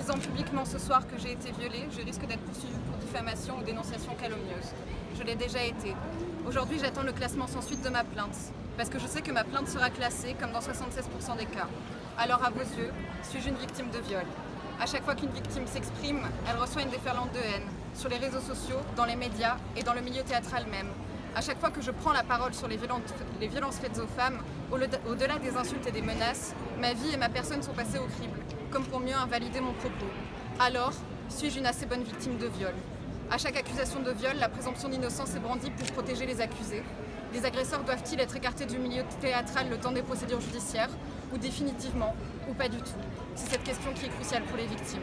disant publiquement ce soir que j'ai été violée, je risque d'être poursuivie pour diffamation ou dénonciation calomnieuse. Je l'ai déjà été. Aujourd'hui, j'attends le classement sans suite de ma plainte, parce que je sais que ma plainte sera classée comme dans 76% des cas. Alors à vos yeux, suis-je une victime de viol? À chaque fois qu'une victime s'exprime, elle reçoit une déferlante de haine, sur les réseaux sociaux, dans les médias et dans le milieu théâtral même. À chaque fois que je prends la parole sur les violences faites aux femmes, au-delà des insultes et des menaces, ma vie et ma personne sont passées au crible, comme pour mieux invalider mon propos. Alors, suis-je une assez bonne victime de viol? À chaque accusation de viol, la présomption d'innocence est brandie pour protéger les accusés. Les agresseurs doivent-ils être écartés du milieu théâtral le temps des procédures judiciaires, ou définitivement, ou pas du tout? C'est cette question qui est cruciale pour les victimes.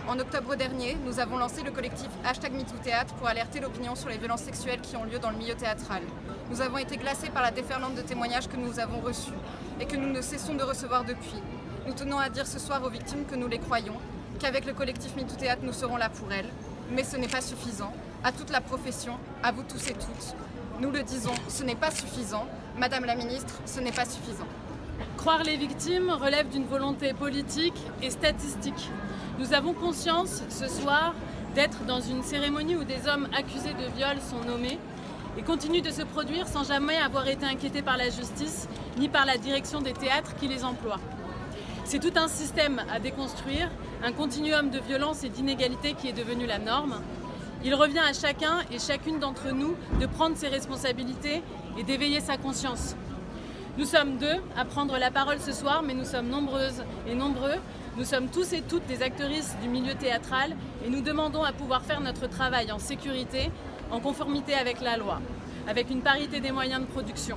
En octobre dernier, nous avons lancé le collectif #MeTooThéâtre pour alerter l'opinion sur les violences sexuelles qui ont lieu dans le milieu théâtral. Nous avons été glacés par la déferlante de témoignages que nous avons reçus et que nous ne cessons de recevoir depuis. Nous tenons à dire ce soir aux victimes que nous les croyons, qu'avec le collectif MeTooThéâtre, nous serons là pour elles. Mais ce n'est pas suffisant. À toute la profession, à vous tous et toutes, nous le disons, ce n'est pas suffisant. Madame la ministre, ce n'est pas suffisant. Croire les victimes relève d'une volonté politique et statistique. Nous avons conscience ce soir d'être dans une cérémonie où des hommes accusés de viol sont nommés et continuent de se produire sans jamais avoir été inquiétés par la justice ni par la direction des théâtres qui les emploient. C'est tout un système à déconstruire, un continuum de violence et d'inégalité qui est devenu la norme. Il revient à chacun et chacune d'entre nous de prendre ses responsabilités et d'éveiller sa conscience. Nous sommes deux à prendre la parole ce soir, mais nous sommes nombreuses et nombreux. Nous sommes tous et toutes des actrices du milieu théâtral et nous demandons à pouvoir faire notre travail en sécurité, en conformité avec la loi, avec une parité des moyens de production.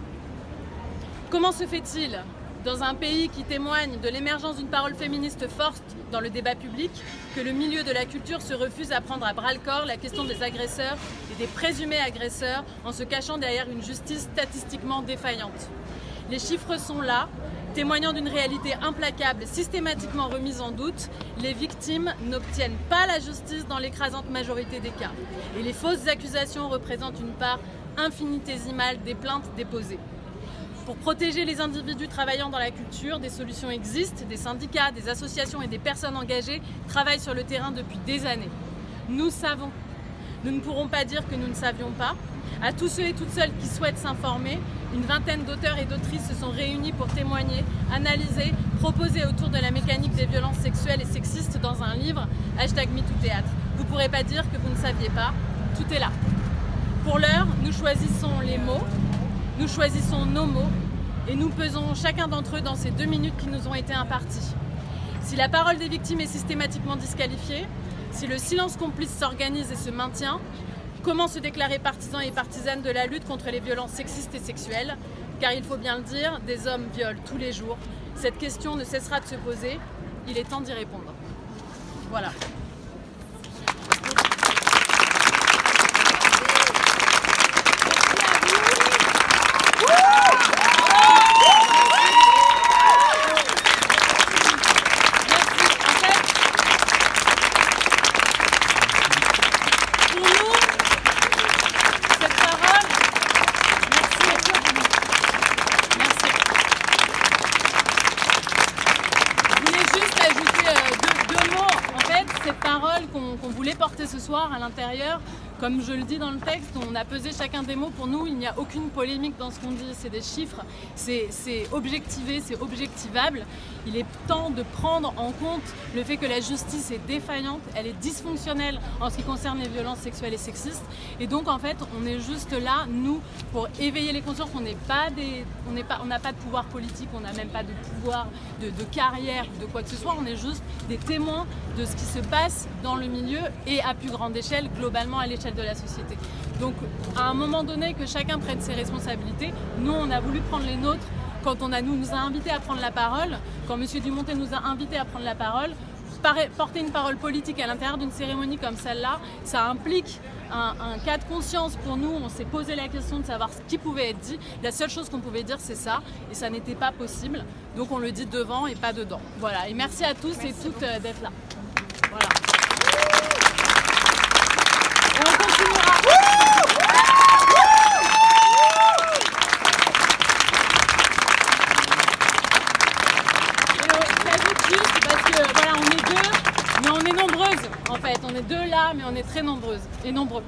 Comment se fait-il, dans un pays qui témoigne de l'émergence d'une parole féministe forte dans le débat public, que le milieu de la culture se refuse à prendre à bras-le-corps la question des agresseurs et des présumés agresseurs en se cachant derrière une justice statistiquement défaillante? Les chiffres sont là, témoignant d'une réalité implacable, systématiquement remise en doute. Les victimes n'obtiennent pas la justice dans l'écrasante majorité des cas. Et les fausses accusations représentent une part infinitésimale des plaintes déposées. Pour protéger les individus travaillant dans la culture, des solutions existent, des syndicats, des associations et des personnes engagées travaillent sur le terrain depuis des années. Nous savons. Nous ne pourrons pas dire que nous ne savions pas. À tous ceux et toutes celles qui souhaitent s'informer, une vingtaine d'auteurs et d'autrices se sont réunis pour témoigner, analyser, proposer autour de la mécanique des violences sexuelles et sexistes dans un livre #MeTooThéâtre. Vous ne pourrez pas dire que vous ne saviez pas, tout est là. Pour l'heure, nous choisissons les mots, nous choisissons nos mots et nous pesons chacun d'entre eux dans ces 2 minutes qui nous ont été imparties. Si la parole des victimes est systématiquement disqualifiée, si le silence complice s'organise et se maintient, comment se déclarer partisan et partisane de la lutte contre les violences sexistes et sexuelles? Car il faut bien le dire, des hommes violent tous les jours. Cette question ne cessera de se poser. Il est temps d'y répondre. Voilà. Qu'on voulait porter ce soir à l'intérieur. Comme je le dis dans le texte, on a pesé chacun des mots. Pour nous, il n'y a aucune polémique dans ce qu'on dit. C'est des chiffres, c'est objectivé, c'est objectivable. Il est temps de prendre en compte le fait que la justice est défaillante, elle est dysfonctionnelle en ce qui concerne les violences sexuelles et sexistes. Et donc, en fait, on est juste là, nous, pour éveiller les consciences. On n'a pas de pouvoir politique, on n'a même pas de pouvoir de carrière, de quoi que ce soit. On est juste des témoins de ce qui se passe dans le milieu et à plus grande échelle, globalement à l'échelle de la société. Donc à un moment donné, que chacun prenne ses responsabilités. Nous, on a voulu prendre les nôtres quand on nous a invités à prendre la parole, quand M. Dumontet nous a invités à prendre la parole. Porter une parole politique à l'intérieur d'une cérémonie comme celle-là, ça implique un cas de conscience pour nous. On s'est posé la question de savoir ce qui pouvait être dit. La seule chose qu'on pouvait dire, c'est ça, et ça n'était pas possible. Donc on le dit devant et pas dedans. Voilà, et merci à tous et toutes d'être là. Voilà. Et on continuera. Et j'ajoute juste, parce que voilà, on est deux, mais on est en fait. On est deux là, mais on est très nombreuses et nombreux.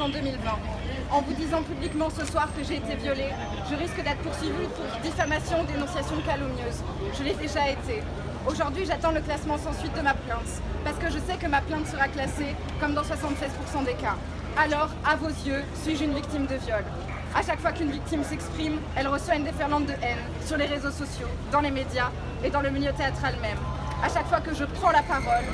En 2020. En vous disant publiquement ce soir que j'ai été violée, je risque d'être poursuivie pour diffamation ou dénonciation calomnieuse. Je l'ai déjà été. Aujourd'hui, j'attends le classement sans suite de ma plainte, parce que je sais que ma plainte sera classée comme dans 76% des cas. Alors, à vos yeux, suis-je une victime de viol? À chaque fois qu'une victime s'exprime, elle reçoit une déferlante de haine sur les réseaux sociaux, dans les médias et dans le milieu théâtral même. À chaque fois que je prends la parole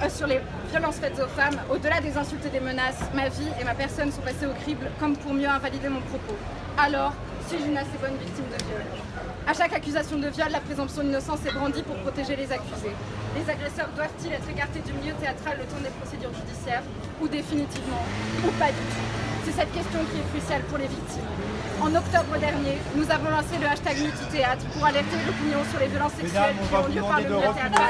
sur les violences faites aux femmes, au-delà des insultes et des menaces, ma vie et ma personne sont passées au crible comme pour mieux invalider mon propos. Alors, suis-je une assez bonne victime de viol? À chaque accusation de viol, la présomption d'innocence est brandie pour protéger les accusés. Les agresseurs doivent-ils être écartés du milieu théâtral le temps des procédures judiciaires, ou définitivement, ou pas du tout? C'est cette question qui est cruciale pour les victimes. En octobre dernier, nous avons lancé le hashtag #MeTooThéâtre pour alerter l'opinion sur les violences sexuelles qui ont lieu par le milieu théâtral.